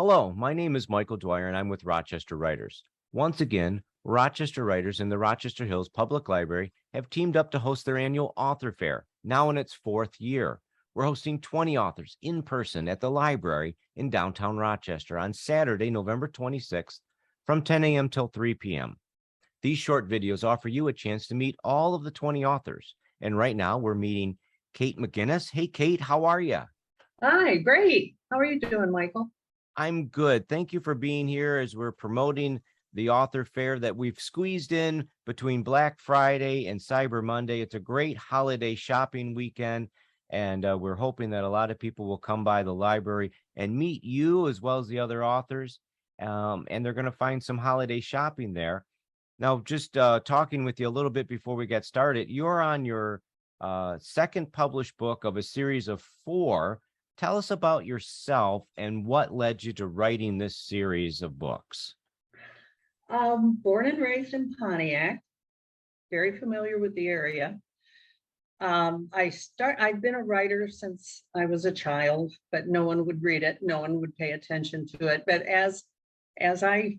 Hello, my name is Michael Dwyer, and I'm with Rochester Writers. Once again, Rochester Writers and the Rochester Hills Public Library have teamed up to host their annual author fair, now in its fourth year. We're hosting 20 authors in person at the library in downtown Rochester on Saturday, November 26th from 10 a.m. till 3 p.m. These short videos offer you a chance to meet all of the 20 authors. And right now we're meeting Kate MacInnis. Hey, Kate, how are you? Hi, great. How are you doing, Michael? I'm good. Thank you for being here as we're promoting the author fair that we've squeezed in between Black Friday and Cyber Monday. It's a great holiday shopping weekend, and we're hoping that a lot of people will come by the library and meet you as well as the other authors, and they're going to find some holiday shopping there. Now, just talking with you a little bit before we get started, you're on your second published book of a series of 4. Tell us about yourself and what led you to writing this series of books. Born and raised in Pontiac, very familiar with the area. I've been a writer since I was a child, but no one would read it. No one would pay attention to it. But as I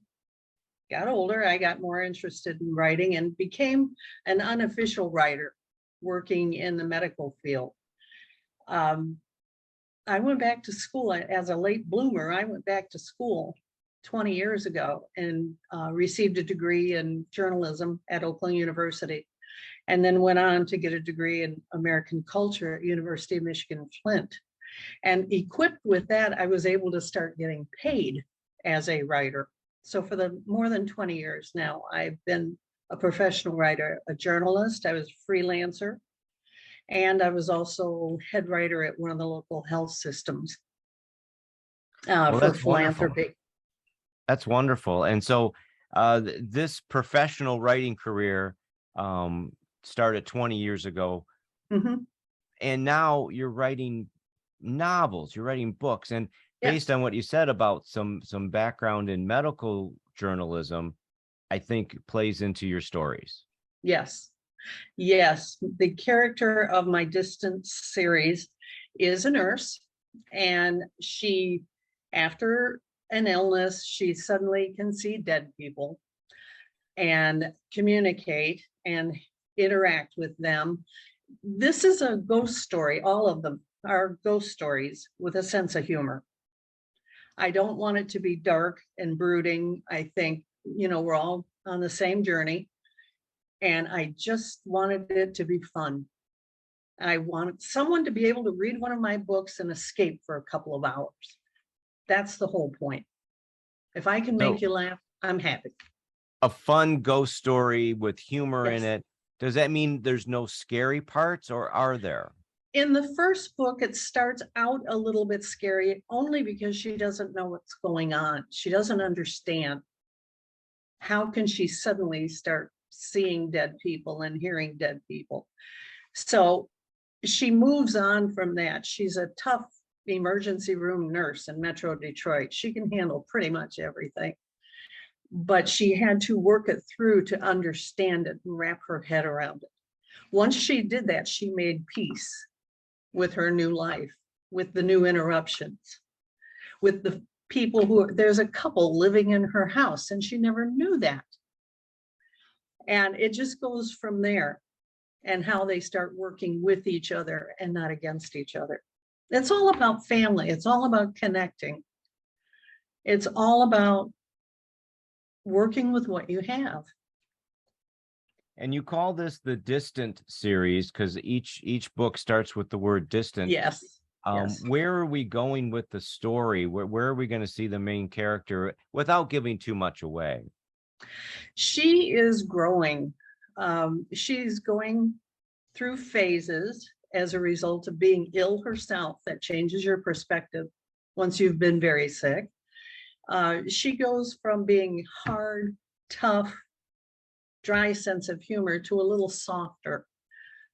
got older, I got more interested in writing and became an unofficial writer working in the medical field. I went back to school as a late bloomer. I went back to school 20 years ago and received a degree in journalism at Oakland University, and then went on to get a degree in American culture at University of Michigan-Flint. And equipped with that, I was able to start getting paid as a writer. So for the more than 20 years now, I've been a professional writer, a journalist. I was a freelancer. And I was also head writer at one of the local health systems for philanthropy. Wonderful. That's wonderful. And so this professional writing career started 20 years ago. Mm-hmm. And now you're writing novels, you're writing books. And based on what you said about some background in medical journalism, I think plays into your stories. Yes. Yes, the character of my Distance series is a nurse, and she, after an illness, she suddenly can see dead people and communicate and interact with them. This is a ghost story. All of them are ghost stories with a sense of humor. I don't want it to be dark and brooding. I think, we're all on the same journey. And I just wanted it to be fun. I wanted someone to be able to read one of my books and escape for a couple of hours. That's the whole point. If I can make you laugh, I'm happy. A fun ghost story with humor in it. Does that mean there's no scary parts, or are there? In the first book, it starts out a little bit scary only because she doesn't know what's going on. She doesn't understand. How can she suddenly start seeing dead people and hearing dead people? So she moves on from that. She's a tough emergency room nurse in Metro Detroit. She can handle pretty much everything, but she had to work it through to understand it and wrap her head around it. Once she did that, she made peace with her new life, with the new interruptions, with the people there's a couple living in her house, and she never knew that. And it just goes from there, and how they start working with each other and not against each other. It's all about family. It's all about connecting. It's all about working with what you have. And you call this the Distant series because each book starts with the word distant. Yes. Yes. Where are we going with the story? Where are we going to see the main character without giving too much away? She is growing. She's going through phases as a result of being ill herself. That changes your perspective once you've been very sick. She goes from being hard, tough, dry sense of humor to a little softer,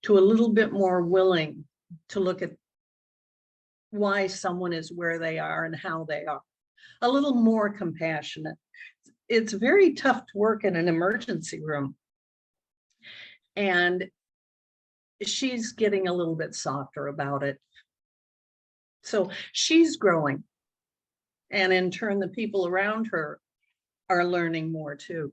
to a little bit more willing to look at why someone is where they are and how they are. A little more compassionate. It's very tough to work in an emergency room. And she's getting a little bit softer about it. So she's growing. And in turn, the people around her are learning more too.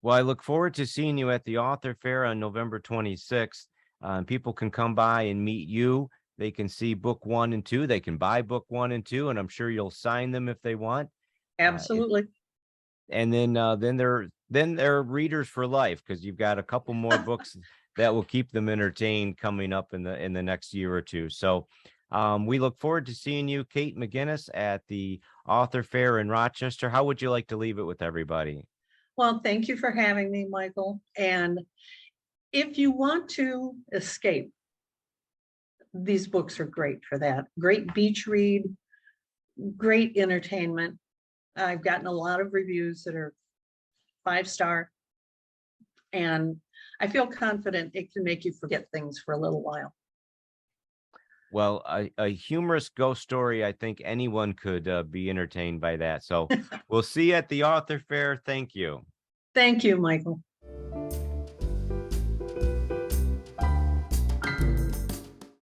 Well, I look forward to seeing you at the author fair on November 26th. People can come by and meet you. They can see book 1 and 2. They can buy book 1 and 2, and I'm sure you'll sign them if they want. Absolutely. And then they're readers for life, because you've got a couple more books that will keep them entertained coming up in the next year or two. So we look forward to seeing you, Kate MacInnis, at the author fair in Rochester. How would you like to leave it with everybody? Well, thank you for having me, Michael. And if you want to escape, these books are great for that. Great beach read, great entertainment. I've gotten a lot of reviews that are 5-star, and I feel confident it can make you forget things for a little while. Well, a humorous ghost story, I think anyone could be entertained by that. So we'll see you at the author fair. Thank you. Thank you, Michael.